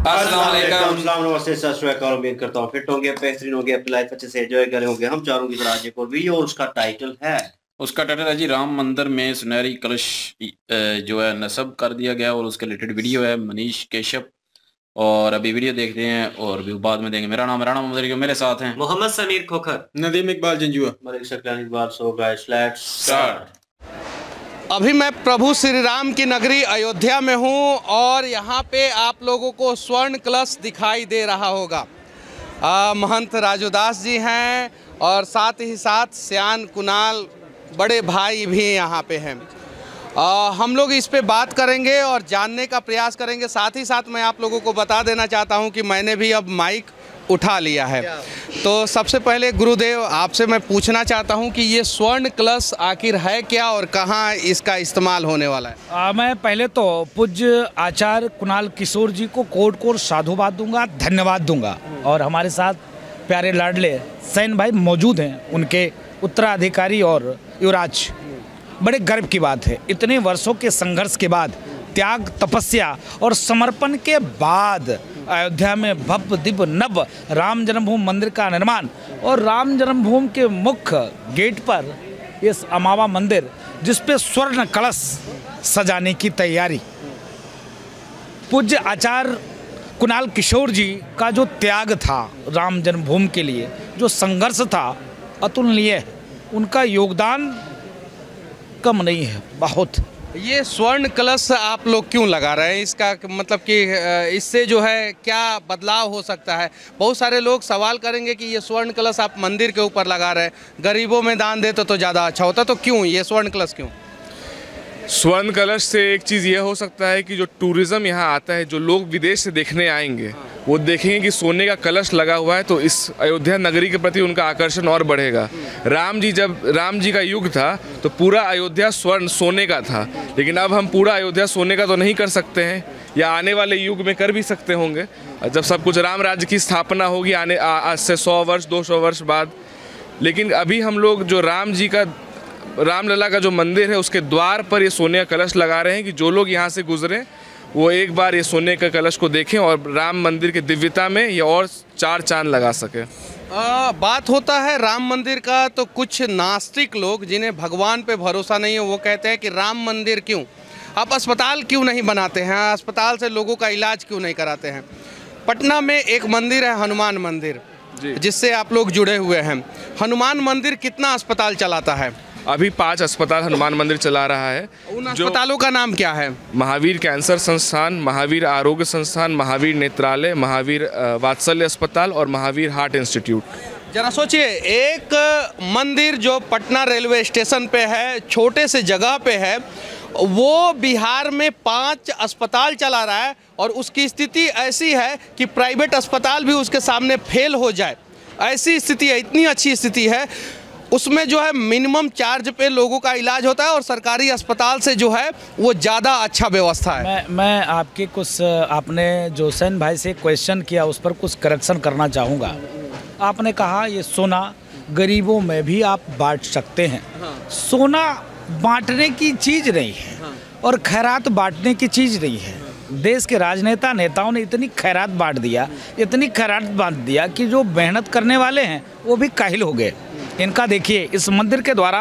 अस्सलाम नमस्ते सत श्री अकाल। उम्मीद करता हूँ फिट होंगे, बेहतरीन होंगे, अपनी लाइफ अच्छे से एंजॉय करे होंगे। हम चारों की तरह आज एक और वीडियो, उसका टाइटल है जी राम मंदिर में सुनहरी कलश जो है नस्ब कर दिया गया और उसके रिलेटेड वीडियो है मनीष केशव। और अभी वीडियो देखते हैं और भी बाद में देंगे। मेरा नाम राणा मोहम्मद, मेरे साथ हैं Mohammad Samir Khokhar, Nadeem Iqbal Janjua, Malik Shaklani Iqbal. So guys let's start. अभी मैं प्रभु श्री राम की नगरी अयोध्या में हूँ और यहाँ पे आप लोगों को स्वर्ण कलश दिखाई दे रहा होगा। महंत राजूदास जी हैं और साथ ही साथ श्यान कुणाल बड़े भाई भी यहाँ पे हैं। हम लोग इस पे बात करेंगे और जानने का प्रयास करेंगे। साथ ही साथ मैं आप लोगों को बता देना चाहता हूँ कि मैंने भी अब माइक उठा लिया है। तो सबसे पहले गुरुदेव आपसे मैं पूछना चाहता हूं कि ये स्वर्ण कलश आखिर है क्या और कहां इसका इस्तेमाल होने वाला है। मैं पहले तो पूज्य आचार्य कुणाल किशोर जी को कोट कोट साधुवाद दूंगा, धन्यवाद दूंगा। और हमारे साथ प्यारे लाडले सैन भाई मौजूद हैं, उनके उत्तराधिकारी और युवराज। बड़े गर्व की बात है, इतने वर्षों के संघर्ष के बाद, त्याग तपस्या और समर्पण के बाद अयोध्या में भव्य दिव्य नव राम जन्मभूमि मंदिर का निर्माण और राम जन्मभूमि के मुख्य गेट पर इस अमावा मंदिर जिस पे स्वर्ण कलश सजाने की तैयारी। पूज्य आचार्य कुणाल किशोर जी का जो त्याग था राम जन्मभूमि के लिए, जो संघर्ष था, अतुलनीय। उनका योगदान कम नहीं है, बहुत। ये स्वर्ण कलश आप लोग क्यों लगा रहे हैं? इसका मतलब कि इससे जो है क्या बदलाव हो सकता है? बहुत सारे लोग सवाल करेंगे कि ये स्वर्ण कलश आप मंदिर के ऊपर लगा रहे हैं, गरीबों में दान देते तो ज़्यादा अच्छा होता, तो क्यों ये स्वर्ण कलश क्यों? स्वर्ण कलश से एक चीज़ यह हो सकता है कि जो टूरिज़्म यहाँ आता है, जो लोग विदेश से देखने आएंगे, वो देखेंगे कि सोने का कलश लगा हुआ है, तो इस अयोध्या नगरी के प्रति उनका आकर्षण और बढ़ेगा। जब राम जी का युग था तो पूरा अयोध्या स्वर्ण सोने का था, लेकिन अब हम पूरा अयोध्या सोने का तो नहीं कर सकते हैं, या आने वाले युग में कर भी सकते होंगे जब सब कुछ राम राज्य की स्थापना होगी आज से 100 वर्ष 200 वर्ष बाद। लेकिन अभी हम लोग जो रामलला का जो मंदिर है उसके द्वार पर ये सोने का कलश लगा रहे हैं कि जो लोग यहाँ से गुजरें वो एक बार ये सोने के कलश को देखें और राम मंदिर की दिव्यता में ये और 4 चांद लगा सके। बात होता है राम मंदिर का, तो कुछ नास्तिक लोग जिन्हें भगवान पे भरोसा नहीं है वो कहते हैं कि राम मंदिर क्यों, आप अस्पताल क्यों नहीं बनाते हैं, अस्पताल से लोगों का इलाज क्यों नहीं कराते हैं। पटना में एक मंदिर है हनुमान मंदिर, जिससे आप लोग जुड़े हुए हैं। हनुमान मंदिर कितना अस्पताल चलाता है? अभी 5 अस्पताल हनुमान मंदिर चला रहा है। उन अस्पतालों का नाम क्या है? महावीर कैंसर संस्थान, महावीर आरोग्य संस्थान, महावीर नेत्रालय, महावीर वात्सल्य अस्पताल और महावीर हार्ट इंस्टीट्यूट। जरा सोचिए, एक मंदिर जो पटना रेलवे स्टेशन पे है, छोटे से जगह पे है, वो बिहार में 5 अस्पताल चला रहा है और उसकी स्थिति ऐसी है कि प्राइवेट अस्पताल भी उसके सामने फेल हो जाए, ऐसी स्थिति है। इतनी अच्छी स्थिति है, उसमें जो है मिनिमम चार्ज पे लोगों का इलाज होता है और सरकारी अस्पताल से जो है वो ज़्यादा अच्छा व्यवस्था है। मैं आपके कुछ, आपने जो सैन भाई से क्वेश्चन किया उस पर कुछ करेक्शन करना चाहूँगा। आपने कहा ये सोना गरीबों में भी आप बांट सकते हैं। सोना बांटने की चीज़ नहीं है और खैरात बांटने की चीज़ नहीं है। देश के राजनेता नेताओं ने इतनी खैरात बांट दिया कि जो मेहनत करने वाले हैं वो भी काहिल हो गए। इनका देखिए, इस मंदिर के द्वारा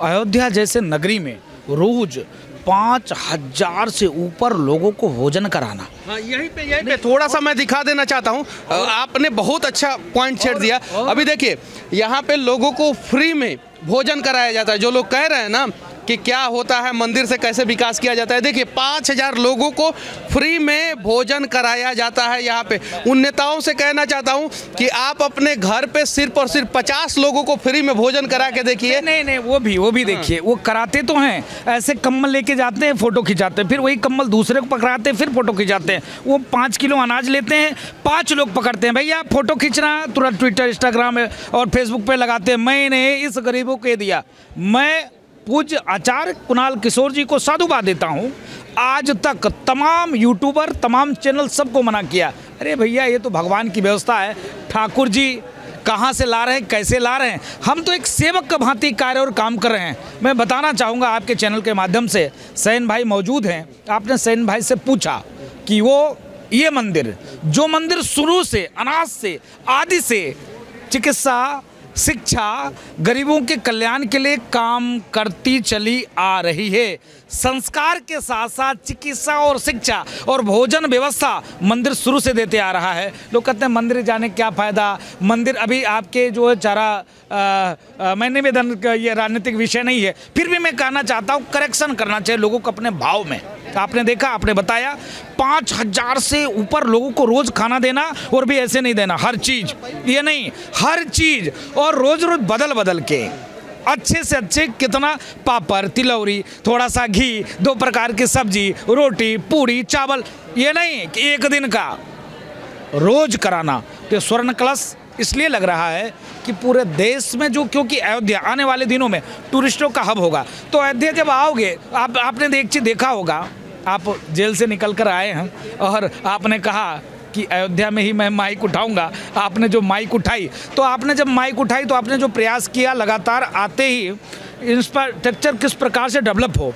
अयोध्या जैसे नगरी में रोज 5000 से ऊपर लोगों को भोजन कराना। हाँ, यहीं पे थोड़ा सा मैं दिखा देना चाहता हूँ। आपने बहुत अच्छा पॉइंट छेड़ दिया। अभी देखिए, यहाँ पे लोगों को फ्री में भोजन कराया जाता है। जो लोग कह रहे हैं ना कि क्या होता है मंदिर से कैसे विकास किया जाता है, देखिए 5000 लोगों को फ्री में भोजन कराया जाता है यहाँ पे। उन नेताओं से कहना चाहता हूँ कि आप अपने घर पे सिर्फ और सिर्फ 50 लोगों को फ्री में भोजन करा के देखिए। नहीं, वो भी देखिए, वो कराते तो हैं। ऐसे कम्बल लेके जाते हैं, फोटो खिंचाते हैं, फिर वही कम्बल दूसरे को पकड़ाते हैं, फिर फोटो खिंचाते हैं। वो 5 किलो अनाज लेते हैं, 5 लोग पकड़ते हैं, भैया फोटो खींचना, तुरंत ट्विटर, इंस्टाग्राम और फेसबुक पे लगाते हैं, मैंने इस गरीबों को दिया। मैं पूज्य आचार्य कुणाल किशोर जी को साधुवाद देता हूँ। आज तक तमाम यूट्यूबर, तमाम चैनल सबको मना किया, अरे भैया ये तो भगवान की व्यवस्था है, ठाकुर जी कहाँ से ला रहे हैं, कैसे ला रहे हैं, हम तो एक सेवक का भांति कार्य और काम कर रहे हैं। मैं बताना चाहूँगा आपके चैनल के माध्यम से, सैन भाई मौजूद हैं, आपने सैन भाई से पूछा कि वो ये मंदिर, जो मंदिर शुरू से, अनाज से, आदि से चिकित्सा, शिक्षा, गरीबों के कल्याण के लिए काम करती चली आ रही है। संस्कार के साथ साथ चिकित्सा और शिक्षा और भोजन व्यवस्था मंदिर शुरू से देते आ रहा है। लोग कहते हैं मंदिर जाने क्या फ़ायदा, मंदिर अभी आपके जो है चारा मैं निवेदन ये राजनीतिक विषय नहीं है, फिर भी मैं कहना चाहता हूँ करेक्शन करना चाहिए लोगों को अपने भाव में। आपने देखा, आपने बताया 5,000 से ऊपर लोगों को रोज़ खाना देना, और भी ऐसे नहीं देना, हर चीज़, ये नहीं, हर चीज़, और रोज़ रोज़ बदल बदल के अच्छे से अच्छे, कितना पापड़, तिलौरी, थोड़ा सा घी, 2 प्रकार की सब्जी, रोटी, पूरी, चावल, ये नहीं कि एक दिन का रोज कराना। तो स्वर्ण कलश इसलिए लग रहा है कि पूरे देश में जो, क्योंकि अयोध्या आने वाले दिनों में टूरिस्टों का हब होगा, तो अयोध्या जब आओगे, आपने एक चीज़ देखा होगा, आप जेल से निकल कर आए हैं और आपने कहा कि अयोध्या में ही मैं माइक उठाऊंगा। आपने जो माइक उठाई, तो आपने जब माइक उठाई तो आपने जो प्रयास किया, लगातार आते ही इंफ्रास्ट्रक्चर किस प्रकार से डेवलप हो,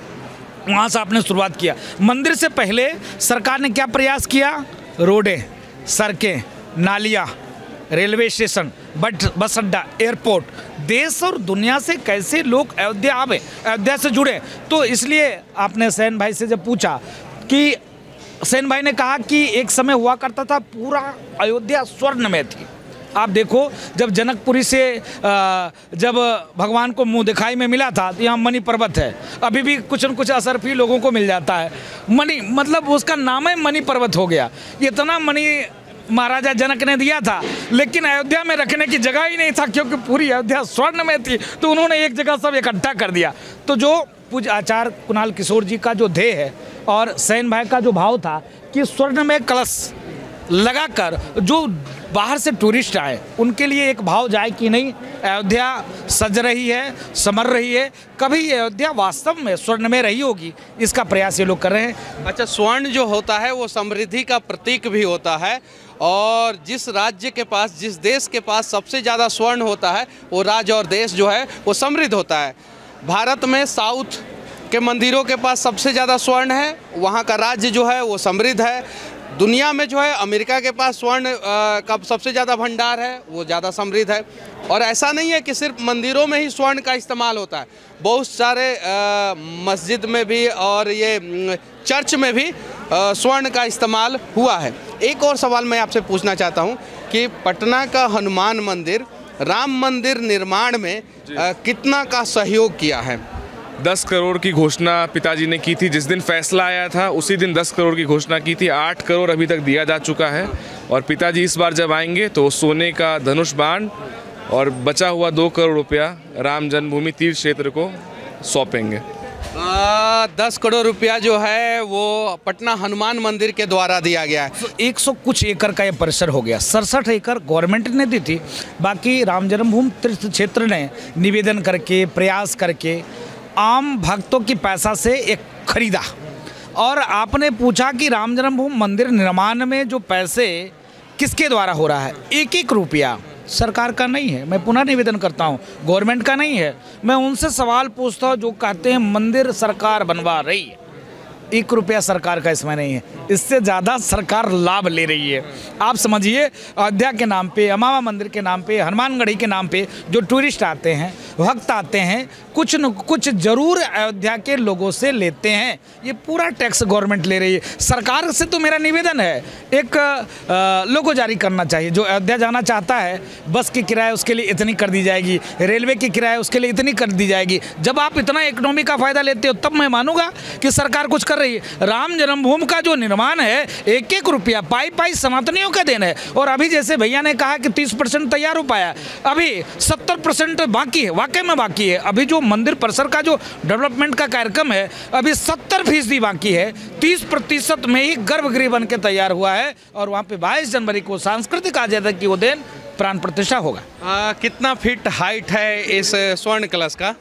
वहाँ से आपने शुरुआत किया। मंदिर से पहले सरकार ने क्या प्रयास किया? रोडें, सड़कें, नालियाँ, रेलवे स्टेशन, बस अड्डा, एयरपोर्ट, देश और दुनिया से कैसे लोग अयोध्या आवे, अयोध्या से जुड़े। तो इसलिए आपने सेन भाई से जब पूछा कि सेन भाई ने कहा कि एक समय हुआ करता था पूरा अयोध्या स्वर्ण में थी। आप देखो, जब जनकपुरी से जब भगवान को मुंह दिखाई में मिला था, तो यहाँ मणि पर्वत है, अभी भी कुछ न कुछ असर भी लोगों को मिल जाता है। मणि मतलब उसका नाम है मणि पर्वत हो गया। इतना मणि महाराजा जनक ने दिया था, लेकिन अयोध्या में रखने की जगह ही नहीं था, क्योंकि पूरी अयोध्या स्वर्ण में थी, तो उन्होंने एक जगह सब इकट्ठा कर दिया। तो जो पूज्य आचार्य कुणाल किशोर जी का जो ध्येय है और सेन भाई का जो भाव था कि स्वर्ण में कलश लगाकर जो बाहर से टूरिस्ट आए उनके लिए एक भाव जाए कि नहीं, अयोध्या सज रही है, समर रही है, कभी अयोध्या वास्तव में स्वर्ण में रही होगी, इसका प्रयास ये लोग कर रहे हैं। अच्छा, स्वर्ण जो होता है वो समृद्धि का प्रतीक भी होता है, और जिस राज्य के पास, जिस देश के पास सबसे ज़्यादा स्वर्ण होता है, वो राज्य और देश जो है वो समृद्ध होता है। भारत में साउथ के मंदिरों के पास सबसे ज़्यादा स्वर्ण है, वहाँ का राज्य जो है वो समृद्ध है। दुनिया में जो है अमेरिका के पास स्वर्ण का सबसे ज़्यादा भंडार है, वो ज़्यादा समृद्ध है। और ऐसा नहीं है कि सिर्फ मंदिरों में ही स्वर्ण का इस्तेमाल होता है, बहुत सारे मस्जिद में भी और ये चर्च में भी स्वर्ण का इस्तेमाल हुआ है। एक और सवाल मैं आपसे पूछना चाहता हूँ कि पटना का हनुमान मंदिर राम मंदिर निर्माण में कितना का सहयोग किया है? 10 करोड़ की घोषणा पिताजी ने की थी, जिस दिन फैसला आया था उसी दिन 10 करोड़ की घोषणा की थी। 8 करोड़ अभी तक दिया जा चुका है, और पिताजी इस बार जब आएंगे तो सोने का धनुष बाण और बचा हुआ 2 करोड़ रुपया राम जन्मभूमि तीर्थ क्षेत्र को सौंपेंगे। 10 करोड़ रुपया जो है वो पटना हनुमान मंदिर के द्वारा दिया गया है। 100 कुछ एकड़ का ये परिसर हो गया। 67 एकड़ गवर्नमेंट ने दी थी, बाकी राम जन्मभूमि तीर्थ क्षेत्र ने निवेदन करके, प्रयास करके, आम भक्तों की पैसा से एक खरीदा। और आपने पूछा कि राम जन्मभूमि मंदिर निर्माण में जो पैसे किसके द्वारा हो रहा है, एक एक रुपया सरकार का नहीं है। मैं पुनः निवेदन करता हूँ, गवर्नमेंट का नहीं है। मैं उनसे सवाल पूछता हूँ जो कहते हैं मंदिर सरकार बनवा रही है, 1 रुपया सरकार का इसमें नहीं है, इससे ज़्यादा सरकार लाभ ले रही है। आप समझिए, अयोध्या के नाम पे, अमावा मंदिर के नाम पे, हनुमानगढ़ी के नाम पे जो टूरिस्ट आते हैं, भक्त आते हैं, कुछ न कुछ जरूर अयोध्या के लोगों से लेते हैं। ये पूरा टैक्स गवर्नमेंट ले रही है। सरकार से तो मेरा निवेदन है, एक लोगो जारी करना चाहिए। जो अयोध्या जाना चाहता है, बस की किराया उसके लिए इतनी कर दी जाएगी, रेलवे की किराया उसके लिए इतनी कर दी जाएगी। जब आप इतना इकोनॉमी का फ़ायदा लेते हो तब मैं मानूंगा कि सरकार कुछ कर रही है। राम जन्मभूमि का जो निर्माण है, 1-1 रुपया पाई पाई सनातनियों का देन है। और अभी जैसे भैया ने कहा कि 30% तैयार हो पाया, अभी 70% बाकी है, वाकई में बाकी है। अभी जो मंदिर परिसर का जो डेवलपमेंट का कार्यक्रम है, अभी 70% बाकी है। 30% में ही गर्भगृह बन के तैयार हुआ है, और वहाँ पे 22 जनवरी को सांस्कृतिक आजादी की वो दिन प्राण प्रतिष्ठा होगा। कितना फीट हाइट है इस स्वर्ण कलश का?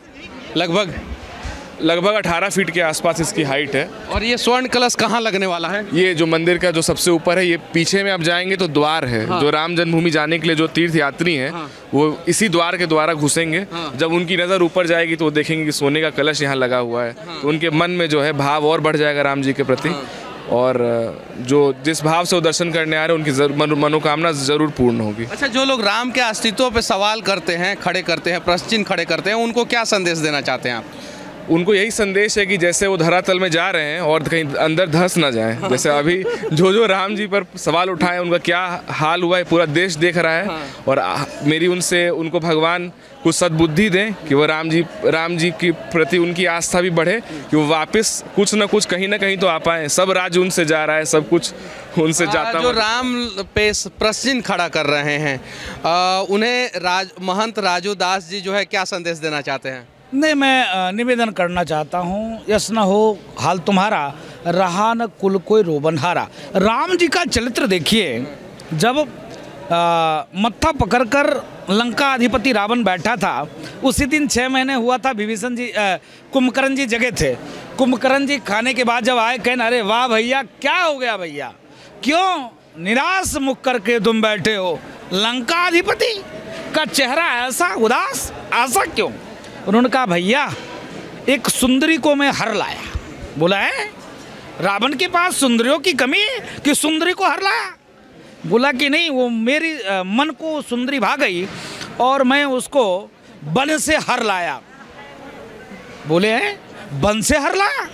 लगभग 18 फीट के आसपास इसकी हाइट है। और ये स्वर्ण कलश कहाँ लगने वाला है? ये जो मंदिर का जो सबसे ऊपर है, ये पीछे में आप जाएंगे तो द्वार है। हाँ। जो राम जन्मभूमि जाने के लिए जो तीर्थ यात्री हैं, हाँ, वो इसी द्वार के द्वारा घुसेंगे। हाँ। जब उनकी नज़र ऊपर जाएगी तो वो देखेंगे कि सोने का कलश यहाँ लगा हुआ है। हाँ। तो उनके मन में जो है भाव और बढ़ जाएगा राम जी के प्रति। हाँ। और जो जिस भाव से वो दर्शन करने आ रहे हैं उनकी मनोकामना ज़रूर पूर्ण होगी। अच्छा, जो लोग राम के अस्तित्व पे सवाल करते हैं, खड़े करते हैं, प्रश्न चिन्ह खड़े करते हैं, उनको क्या संदेश देना चाहते हैं आप? उनको यही संदेश है कि जैसे वो धरातल में जा रहे हैं और कहीं अंदर धंस ना जाएं। जैसे अभी जो राम जी पर सवाल उठाए उनका क्या हाल हुआ है पूरा देश देख रहा है। और मेरी उनको भगवान कुछ सद्बुद्धि दें कि वो राम जी की प्रति उनकी आस्था भी बढ़े, कि वो वापस कुछ ना कुछ कहीं ना कहीं तो आ पाए। सब राज्य उनसे जा रहा है, सब कुछ उनसे जाता। जो राम पे प्रश्न खड़ा कर रहे हैं, उन्हें महंत राजू दास जी जो है क्या संदेश देना चाहते हैं? नहीं, मैं निवेदन करना चाहता हूँ, यस न हो हाल तुम्हारा, रहा न कुल कोई रोबनहारा। राम जी का चरित्र देखिए, जब मत्था पकड़कर लंका अधिपति रावण बैठा था, उसी दिन 6 महीने हुआ था विभीषण जी, कुंभकर्ण जी जगह थे। कुंभकर्ण जी खाने के बाद जब आए, कहने अरे वाह भैया, क्या हो गया भैया, क्यों निराश मुख करके तुम बैठे हो? लंका अधिपति का चेहरा ऐसा उदास, ऐसा क्यों? उन्होंने कहा भैया, एक सुंदरी को मैं हर लाया। बोला है रावण के पास सुंदरियों की कमी है कि सुंदरी को हर लाया? बोला कि नहीं, वो मेरी मन को सुंदरी भा गई और मैं उसको वन से हर लाया। बोले हैं वन से हर लाया,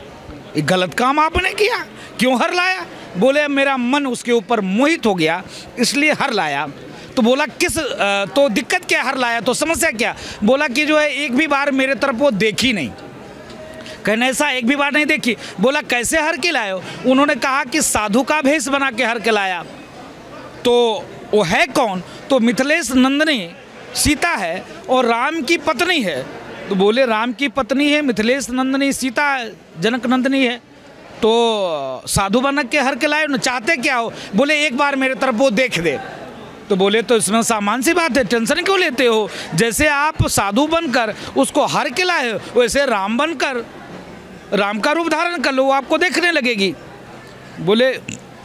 एक गलत काम आपने किया, क्यों हर लाया? बोले मेरा मन उसके ऊपर मोहित हो गया इसलिए हर लाया। तो बोला तो दिक्कत क्या, हर लाया तो समस्या क्या? बोला कि जो है एक भी बार मेरे तरफ वो देखी नहीं। कहने ऐसा एक भी बार नहीं देखी। बोला कैसे हर के लाए हो? उन्होंने कहा कि साधु का भेष बना के हर के लाया। तो वो है कौन? तो मिथिलेश नंदनी सीता है और राम की पत्नी है। तो बोले राम की पत्नी है मिथिलेश नंदनी, सीता जनक नंदनी है, तो साधु बन के हर के लाए, चाहते क्या हो? बोले एक बार मेरे तरफ वो देख दे। तो बोले तो इसमें सामान्य सी बात है, टेंशन क्यों लेते हो? जैसे आप साधु बनकर उसको हर के लाए हो, वैसे राम बनकर राम का रूप धारण कर लो, वो आपको देखने लगेगी। बोले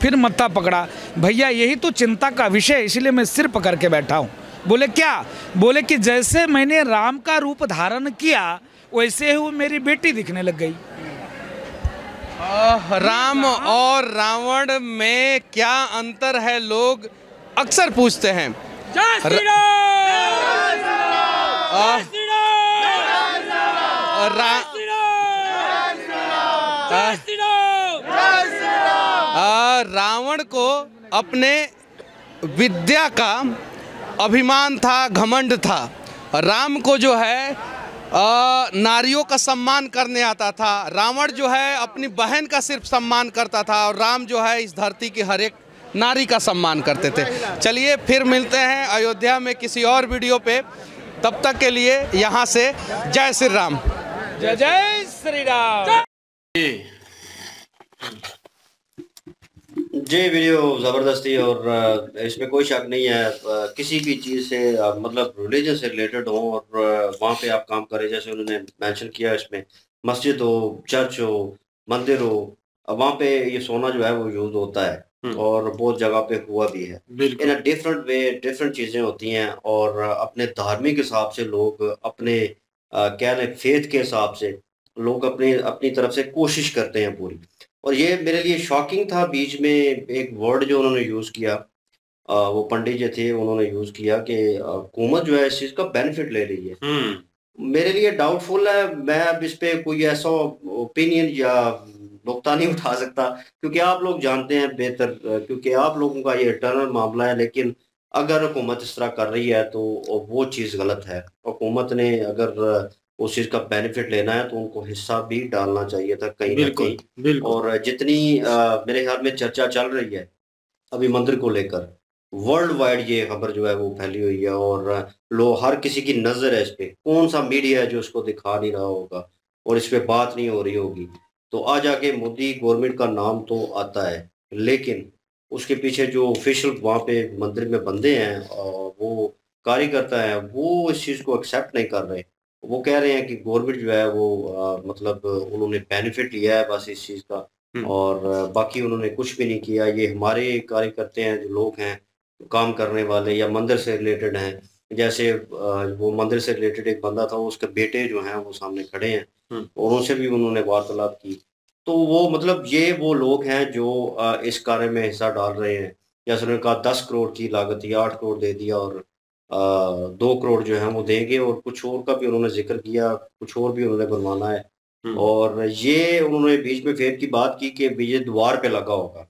फिर मत्था पकड़ा, भैया यही तो चिंता का विषय, इसलिए मैं सिर पकड़ के बैठा हूँ। बोले क्या? बोले कि जैसे मैंने राम का रूप धारण किया वैसे ही वो मेरी बेटी दिखने लग गई। राम और रावण में क्या अंतर है, लोग अक्सर पूछते हैं। रावण को अपने विद्या का अभिमान था, घमंड था। राम को जो है नारियों का सम्मान करने आता था। रावण जो है अपनी बहन का सिर्फ सम्मान करता था और राम जो है इस धरती की हर एक नारी का सम्मान करते थे। चलिए फिर मिलते हैं अयोध्या में किसी और वीडियो पे, तब तक के लिए यहाँ से जय श्री राम। जय जय श्री राम। ये वीडियो ज़बरदस्ती और इसमें कोई शक नहीं है, किसी भी चीज़ से मतलब रिलीजन से रिलेटेड हो और वहाँ पे आप काम करें, जैसे उन्होंने मेंशन किया इसमें मस्जिद हो, चर्च हो, मंदिर हो, वहाँ पे ये सोना जो है वो यूज होता है और बहुत जगह पे हुआ भी है। इन अ डिफरेंट वे डिफरेंट चीज़ें होती हैं और अपने धार्मिक हिसाब से लोग अपने क्या लें फेथ के हिसाब से लोग अपनी तरफ से कोशिश करते हैं पूरी। और ये मेरे लिए शॉकिंग था, बीच में एक वर्ड जो उन्होंने यूज़ किया, वो पंडित जी थे, उन्होंने यूज़ किया कि हुकूमत जो है इस चीज़ का बेनिफिट ले रही है। मेरे लिए डाउटफुल है, मैं अब इस पे कोई ऐसा ओपिनियन या नुक्ता नहीं उठा सकता क्योंकि आप लोग जानते हैं बेहतर, क्योंकि आप लोगों का ये इंटरनल मामला है। लेकिन अगर हुकूमत इस तरह कर रही है तो वो चीज़ गलत है। हुकूमत ने अगर उस चीज़ का बेनिफिट लेना है तो उनको हिस्सा भी डालना चाहिए था कहीं ना कहीं। और जितनी मेरे ख्याल में चर्चा चल रही है अभी मंदिर को लेकर, वर्ल्ड वाइड ये खबर जो है वो फैली हुई है और हर किसी की नज़र है इस पे। कौन सा मीडिया है जो इसको दिखा नहीं रहा होगा और इस पे बात नहीं हो रही होगी? तो आज आके मोदी गवर्नमेंट का नाम तो आता है, लेकिन उसके पीछे जो ऑफिशियल वहाँ पे मंदिर में बंदे हैं वो कार्यकर्ता हैं, वो इस चीज़ को एक्सेप्ट नहीं कर रहे। वो कह रहे हैं कि गवर्नमेंट जो है वो मतलब उन्होंने बेनिफिट लिया है बस इस चीज़ का और बाकी उन्होंने कुछ भी नहीं किया। ये हमारे कार्यकर्ता हैं, जो लोग हैं काम करने वाले या मंदिर से रिलेटेड हैं। जैसे वो मंदिर से रिलेटेड एक बंदा था, उसके बेटे जो हैं वो सामने खड़े हैं और उनसे भी उन्होंने वार्तालाप की। तो वो मतलब ये वो लोग हैं जो इस कार्य में हिस्सा डाल रहे हैं। जैसे उन्होंने कहा 10 करोड़ की लागत थी, 8 करोड़ दे दिया और 2 करोड़ जो है वो देंगे, और कुछ और का भी उन्होंने जिक्र किया, कुछ और भी उन्होंने बनवाना है। और ये उन्होंने बीच में फेर की बात की कि ये द्वार पे लगा होगा,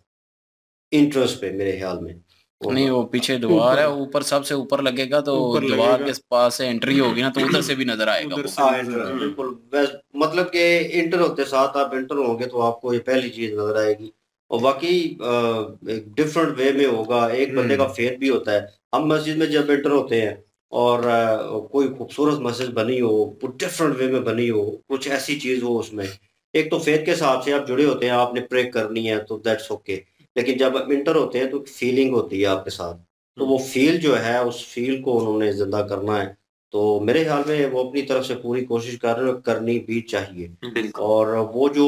इंटरेस्ट पे मेरे ख्याल में। नहीं, वो पीछे द्वार है, ऊपर सबसे ऊपर लगेगा, तो द्वार के पास से एंट्री होगी ना, तो उधर से भी नजर आएगा वो। बिल्कुल, मतलब कि इंटर होते साथ आप इंटर होंगे तो आपको ये पहली चीज नजर आएगी। और बाकी एक डिफरेंट वे में होगा, एक बंदे का फेयर भी होता है। हम मस्जिद में जब इंटर होते हैं और कोई खूबसूरत मस्जिद बनी हो, डिफरेंट वे में बनी हो, कुछ ऐसी चीज हो उसमें, एक तो फेथ के हिसाब से आप जुड़े होते हैं, आपने प्रे करनी है तो दैट्स ओके। लेकिन जब आप इंटर होते हैं तो फीलिंग होती है आपके साथ, तो वो फील जो है उस फील को उन्होंने जिंदा करना है। तो मेरे ख्याल में वो अपनी तरफ से पूरी कोशिश कर रहे हैं, करनी भी चाहिए। और वो जो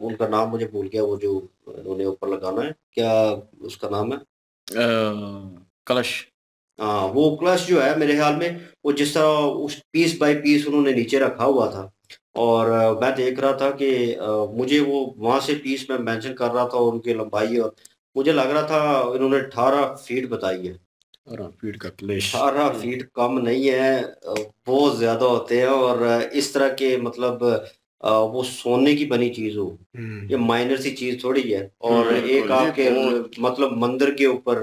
उनका नाम मुझे भूल गया, वो जो उन्होंने ऊपर लगाना है, क्या उसका नाम है? कलश। हाँ, वो क्लच जो है मेरे ख्याल में वो जिस तरह उस पीस बाय पीस उन्होंने नीचे रखा हुआ था, और मैं देख रहा था कि मुझे वो वहां से पीस में मेंशन कर रहा था और उनकी लंबाई, और मुझे लग रहा था इन्होंने 18 फीट बताई है। 18 फीट का क्लेश, 18 फीट कम नहीं है, बहुत ज्यादा होते हैं। और इस तरह के मतलब वो सोने की बनी चीज हो, ये माइनर सी चीज थोड़ी है। और एक आपके मतलब मंदिर के ऊपर,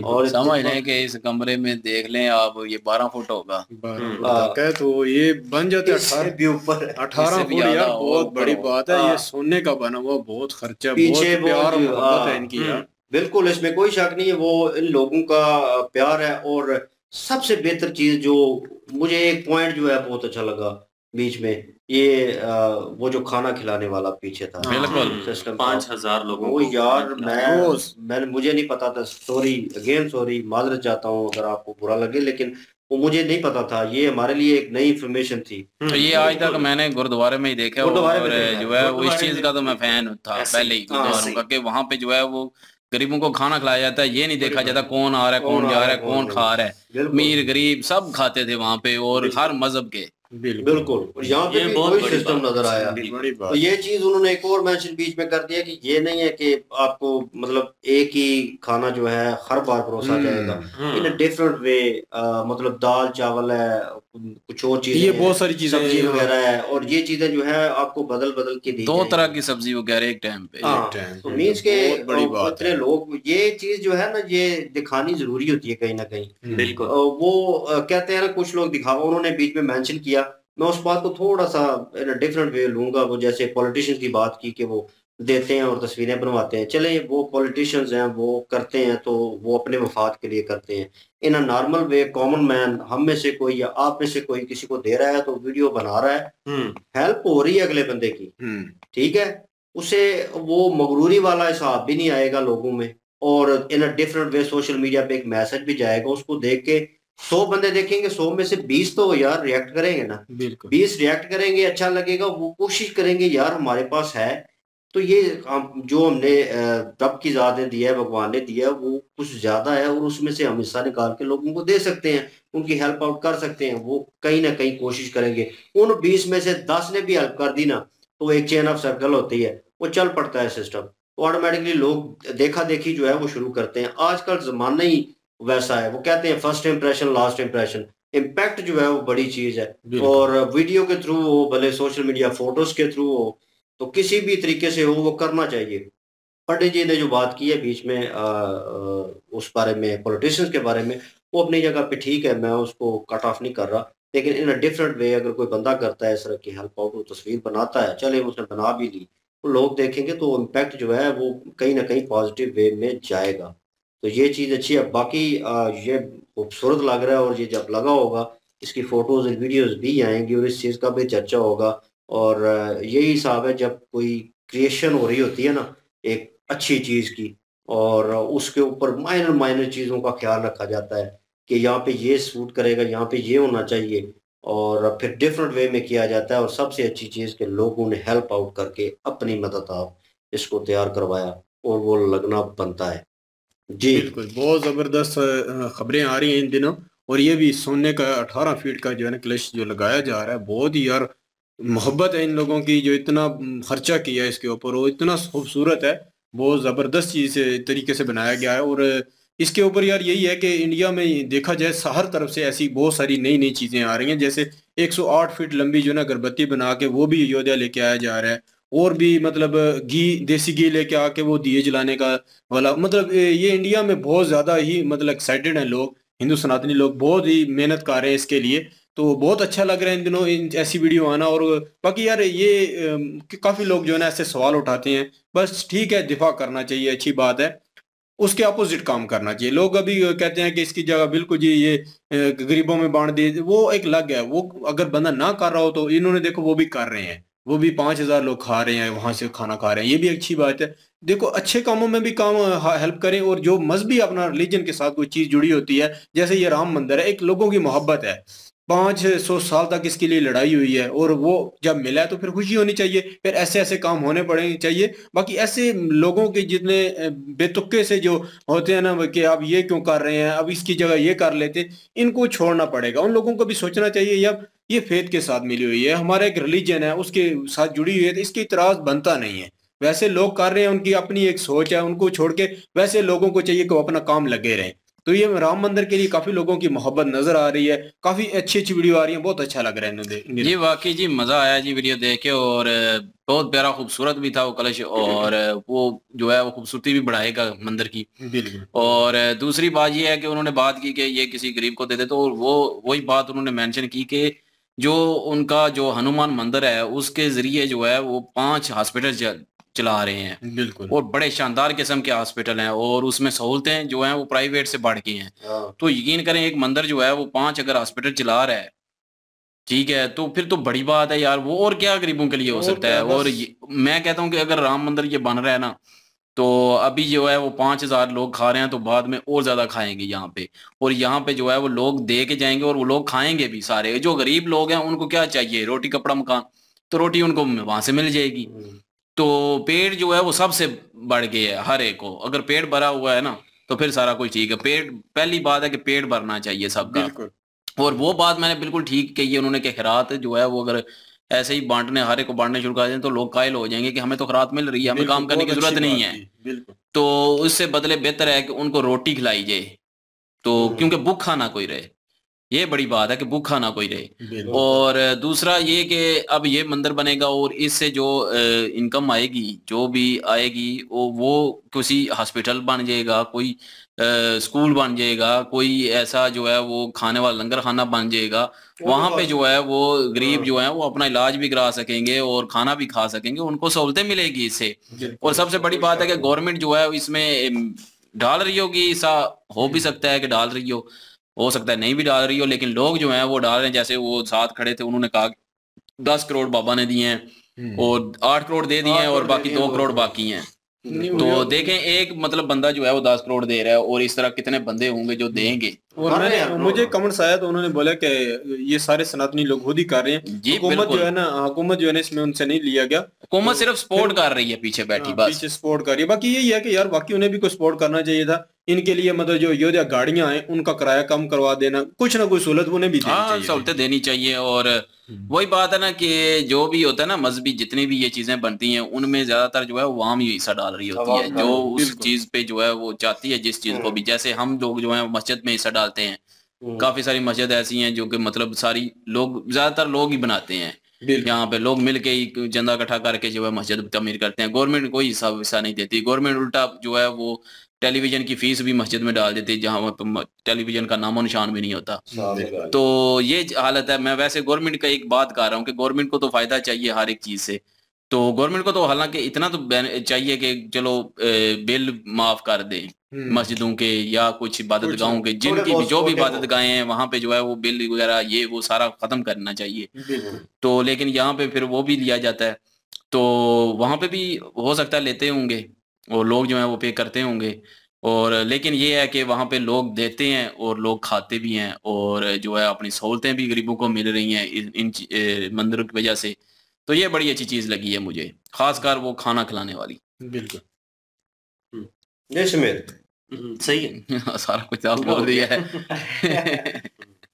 और समझ लें कि इस कमरे में देख लें आप, ये 12 फुट होगा। 12 फुट तक है, तो ये बन जाते 18 भी ऊपर, 18 फुट यार, बहुत बड़ी बात है। ये सोने का बना हुआ, बहुत खर्चा, पीछे बहुत प्यार और मोहब्बत है इनकी यार। बिल्कुल, इसमें कोई शक नहीं है, वो इन लोगों का प्यार है। और सबसे बेहतर चीज जो मुझे, एक पॉइंट जो है बहुत अच्छा लगा बीच में, ये वो जो खाना खिलाने वाला पीछे था, बिल्कुल, सिस्टम 5000 लोगों वो को यार, मैंने मुझे नहीं पता था। सॉरी माजरत चाहता हूँ अगर आपको बुरा लगे, लेकिन वो मुझे नहीं पता था, ये हमारे लिए एक नई इंफॉर्मेशन थी। तो ये आज तक मैंने गुरुद्वारे में ही देखा, और जो है वो इस चीज का तो मैं फैन था पहले ही गुरुद्वारों का, कि वहां पे जो है वो गरीबों को खाना खिलाया जाता है, ये नहीं देखा जाता कौन आ रहा है, कौन जा रहा है, कौन खा रहा है। अमीर गरीब सब खाते थे वहां पे, और हर मजहब के। बिल्कुल, यहाँ पे भी कोई सिस्टम नजर आया। तो ये चीज उन्होंने एक और मेंशन बीच में कर दिया कि ये नहीं है कि आपको मतलब एक ही खाना जो है हर बार परोसा जाएगा, इन अ डिफरेंट वे। मतलब दाल चावल है, कुछ और चीजें, ये बहुत सारी चीजें, सब्जी वगैरह है, और ये चीजें जो है आपको बदल बदल के दी 2 तरह की सब्जी वगैरह एक टाइम पे। तो मीन्स के इतने लोग, ये चीज जो है ना, ये दिखानी जरूरी होती है कहीं ना कहीं। बिल्कुल, वो कहते हैं ना, कुछ लोग दिखावा, उन्होंने बीच में मेंशन किया। मैं उस बात को थोड़ा सा डिफरेंट वे लूंगा। वो जैसे पॉलिटिशियंस की बात की कि वो देते हैं और तस्वीरें बनवाते हैं, चले वो पॉलिटिशियंस हैं, वो करते हैं तो वो अपने मफाद के लिए करते हैं। In a normal way, common man, हम में से कोई या आप में से कोई किसी को दे रहा है तो वीडियो बना रहा है, हेल्प हो रही है अगले बंदे की, ठीक है, उसे वो मगरूरी वाला हिसाब भी नहीं आएगा लोगों में। और in a different way social media पे एक मैसेज भी जाएगा, उसको देख के 100 बंदे देखेंगे, 100 में से 20 तो यार रिएक्ट करेंगे ना, 20 रिएक्ट करेंगे, अच्छा लगेगा, वो कोशिश करेंगे यार हमारे पास है। तो ये जो हमने रब की ज़ात ने दिया है, भगवान ने दिया है, वो कुछ ज्यादा है, और उसमें से हम हिस्सा निकाल के लोगों को दे सकते हैं, उनकी हेल्प आउट कर सकते हैं। वो कहीं ना कहीं कोशिश करेंगे। उन 20 में से 10 ने भी हेल्प कर दी ना, तो एक चेन ऑफ सर्कल होती है, वो चल पड़ता है सिस्टम, तो ऑटोमेटिकली लोग देखा देखी जो है वो शुरू करते हैं। आजकल जमाना ही वैसा है। वो कहते हैं first impression last impression, impact जो है वो बड़ी चीज है। और वीडियो के थ्रू हो, भले सोशल मीडिया फोटोज के थ्रू हो, तो किसी भी तरीके से हो, वो करना चाहिए। पंडित जी ने जो बात की है बीच में उस बारे में, पॉलिटिशियंस के बारे में, वो अपनी जगह पे ठीक है, मैं उसको कट ऑफ नहीं कर रहा। लेकिन इन अ डिफरेंट वे अगर कोई बंदा करता है इस तरह की हेल्प आउट, वो तस्वीर बनाता है, चले उसने बना भी ली, तो लोग देखेंगे, तो इम्पैक्ट जो है वो कहीं ना कहीं पॉजिटिव वे में जाएगा। तो ये चीज़ अच्छी है। बाकी ये खूबसूरत लग रहा है, और ये जब लगा होगा, इसकी फोटोज और वीडियोज भी आएंगी, और इस चीज़ का भी चर्चा होगा। और यही हिसाब है, जब कोई क्रिएशन हो रही होती है ना एक अच्छी चीज़ की, और उसके ऊपर माइनर माइनर चीज़ों का ख्याल रखा जाता है कि यहाँ पे ये सूट करेगा, यहाँ पे ये होना चाहिए, और फिर डिफरेंट वे में किया जाता है। और सबसे अच्छी चीज़ कि लोगों ने हेल्प आउट करके अपनी मदद आप इसको तैयार करवाया, और वो लगना बनता है। जी बिल्कुल, बहुत ज़बरदस्त खबरें आ रही हैं इन दिनों। और ये भी सोने का 18 फीट का जो है ना क्लच जो लगाया जा रहा है, बहुत ही यार मोहब्बत है इन लोगों की, जो इतना खर्चा किया इसके ऊपर, वो इतना खूबसूरत है, बहुत ज़बरदस्त चीज़ तरीके से बनाया गया है। और इसके ऊपर यार यही है कि इंडिया में देखा जाए हर तरफ से ऐसी बहुत सारी नई नई चीज़ें आ रही हैं, जैसे 108 फीट लंबी जो ना अगरबत्ती बना के वो भी अयोध्या लेके आया जा रहा है। और भी मतलब घी, देसी घी लेके आके वो दिए जलाने का वाला, मतलब ये इंडिया में बहुत ज़्यादा ही मतलब एक्साइटेड हैं लोग, हिंदू सनातनी लोग बहुत ही मेहनत कर रहे हैं इसके लिए। तो बहुत अच्छा लग रहा है इन दिनों इन ऐसी वीडियो आना। और बाकी यार ये काफ़ी लोग जो है ना ऐसे सवाल उठाते हैं, बस ठीक है, दिफा करना चाहिए, अच्छी बात है, उसके अपोजिट काम करना चाहिए। लोग अभी कहते हैं कि इसकी जगह बिल्कुल जी ये गरीबों में बांट दे, वो एक लग है। वो अगर बंदा ना कर रहा हो तो इन्होंने देखो वो भी कर रहे हैं, वो भी 5,000 लोग खा रहे हैं, वहां से खाना खा रहे हैं, ये भी अच्छी बात है। देखो अच्छे कामों में भी काम हेल्प करें, और जो मजहबी अपना रिलीजन के साथ कोई चीज जुड़ी होती है, जैसे ये राम मंदिर है, एक लोगों की मोहब्बत है, 500 साल तक इसके लिए लड़ाई हुई है, और वो जब मिला है तो फिर खुशी होनी चाहिए, फिर ऐसे ऐसे काम होने पड़े चाहिए। बाकी ऐसे लोगों के जितने बेतुके से जो होते हैं ना कि आप ये क्यों कर रहे हैं, अब इसकी जगह ये कर लेते, इनको छोड़ना पड़ेगा। उन लोगों को भी सोचना चाहिए यार ये फेथ के साथ मिली हुई है, हमारा एक रिलीजन है, उसके साथ जुड़ी हुई है, तो इसकी इतराज बनता नहीं है। वैसे लोग कर रहे हैं, उनकी अपनी एक सोच है, उनको छोड़ के वैसे लोगों को चाहिए कि वो अपना काम लगे रहें। तो ये राम मंदिर के लिए काफी लोगों की मोहब्बत नजर आ रही है, काफी अच्छी अच्छी वीडियो आ रही है, बहुत अच्छा लग रहा है इन्हें जी वाकई जी मजा आया जी वीडियो देख के। और बहुत प्यारा खूबसूरत भी था वो कलश, और वो जो है वो खूबसूरती भी बढ़ाएगा मंदिर की। बिल्कुल। और दूसरी बात ये है कि उन्होंने बात की कि ये किसी गरीब को दे दे, तो वो वही बात उन्होंने मेंशन की कि जो उनका जो हनुमान मंदिर है उसके जरिए जो है वो 5 हॉस्पिटल चला रहे हैं। बिल्कुल। और बड़े शानदार किस्म के हॉस्पिटल हैं, और उसमें सहूलतें जो हैं वो प्राइवेट से बढ़ गई हैं। तो यकीन करें एक मंदिर जो है वो 5 अगर हॉस्पिटल चला रहा है, ठीक है, तो फिर तो बड़ी बात है यार। वो और क्या गरीबों के लिए हो सकता है। और मैं कहता हूँ कि अगर राम मंदिर ये बन रहा है ना, तो अभी जो है वो 5,000 लोग खा रहे हैं, तो बाद में और ज्यादा खाएंगे यहाँ पे। और यहाँ पे जो है वो लोग दे के जाएंगे, और वो लोग खाएंगे भी सारे। जो गरीब लोग हैं उनको क्या चाहिए, रोटी कपड़ा मकान, तो रोटी उनको वहां से मिल जाएगी। तो पेट जो है वो सबसे बढ़ गया है हर एक को। अगर पेट भरा हुआ है ना तो फिर सारा कुछ ठीक है। पेट पहली बात है कि पेट भरना चाहिए सबका। और वो बात मैंने बिल्कुल ठीक कही है उन्होंने कि खैरात जो है वो अगर ऐसे ही बांटने, हर एक को बांटने शुरू कर दें तो लोग कायल हो जाएंगे कि हमें तो खैरात मिल रही है, हमें काम करने की जरूरत नहीं है। तो उससे बदले बेहतर है कि उनको रोटी खिलाई जाए, तो क्योंकि भूखा ना कोई रहे। ये बड़ी बात है कि भूखा ना कोई रहे। और दूसरा ये कि अब ये मंदिर बनेगा और इससे जो इनकम आएगी, जो भी आएगी वो किसी हॉस्पिटल बन जाएगा, कोई स्कूल बन जाएगा, कोई ऐसा जो है वो खाने वाला लंगर खाना बन जाएगा। वहां पे जो है वो गरीब जो है वो अपना इलाज भी करा सकेंगे और खाना भी खा सकेंगे, उनको सहूलतें मिलेगी इससे। और सबसे बड़ी बात है कि गवर्नमेंट जो है इसमें डाल रही होगी, ऐसा हो भी सकता है कि डाल रही हो सकता है नहीं भी डाल रही हो, लेकिन लोग जो हैं वो डाल रहे हैं। जैसे वो साथ खड़े थे, उन्होंने कहा 10 करोड़ बाबा ने दिए हैं और 8 करोड़ दे दिए हैं और बाकी 2 करोड़ बाकी हैं। तो देखें एक मतलब बंदा जो है वो 10 करोड़ दे रहा है, और इस तरह कितने बंदे होंगे जो देंगे। और मैंने मुझे कमेंट्स आया तो उन्होंने बोला कि ये सारे सनातनी लोग खुद ही कर रहे हैं, हुकूमत जो है ना इसमें उनसे नहीं लिया गया। हुकूमत सिर्फ सपोर्ट कर रही है, पीछे बैठी बस पीछे सपोर्ट कर रही है। बाकी यही है कि यार बाकी उन्हें भी कोई सपोर्ट करना चाहिए था। इनके लिए मतलब जो योद्धा गाड़ियां हैं उनका किराया कम करवा देना, कुछ ना कुछ सहूलत उन्हें भी देनी चाहिए, सहूलतें देनी चाहिए। और वही बात है ना कि जो भी होता है ना मजहबी जितनी भी ये चीजें बनती हैं उनमें ज्यादातर जो है वो आम ही हिस्सा डाल रही होती है, जो उस चीज पे जो है वो चाहती है जिस चीज को भी। जैसे हम लोग जो है मस्जिद में हिस्सा डालते हैं, काफी सारी मस्जिद ऐसी हैं जो कि मतलब सारी लोग ज्यादातर लोग ही बनाते हैं, यहाँ पे लोग मिलके ही चंदा इकट्ठा करके जो है मस्जिद तमीर करते हैं। गवर्नमेंट कोई हिस्सा नहीं देती। गवर्नमेंट उल्टा जो है वो टेलीविजन की फीस भी मस्जिद में डाल देती है, जहाँ टेलीविजन का नामो निशान भी नहीं होता। तो ये हालत है। मैं वैसे गवर्नमेंट का एक बात कर रहा हूँ कि गवर्नमेंट को तो फायदा चाहिए हर एक चीज से। तो गवर्नमेंट को तो हालांकि इतना तो चाहिए कि चलो बिल माफ कर दे मस्जिदों के या कुछ इबादत गाहों के, जिनकी भी जो भी इबादत गाहें हैं वहां पे जो है वो बिल वगैरह ये वो सारा खत्म करना चाहिए। तो लेकिन यहाँ पे फिर वो भी लिया जाता है, तो वहां पे भी हो सकता है लेते होंगे और लोग जो है वो पे करते होंगे। और लेकिन ये है कि वहां पे लोग देते हैं और लोग खाते भी हैं, और जो है अपनी सहूलतें भी गरीबों को मिल रही हैं इन मंदिरों की वजह से। तो ये बड़ी अच्छी चीज लगी है मुझे, खासकर वो खाना खिलाने वाली। बिल्कुल सही है। सारा कुछ आप बोल दिया है।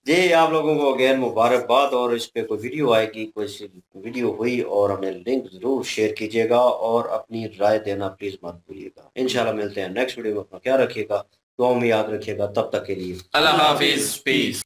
जी, आप लोगों को अगेन मुबारकबाद। और इस पे कोई वीडियो आएगी, कोई वीडियो हुई और हमें लिंक जरूर शेयर कीजिएगा और अपनी राय देना प्लीज मत भूलिएगा। इंशाल्लाह मिलते हैं नेक्स्ट वीडियो में। अपना ख्याल रखिएगा, दुआ में याद रखिएगा। तब तक के लिए अल्लाह हाफिज, पीस।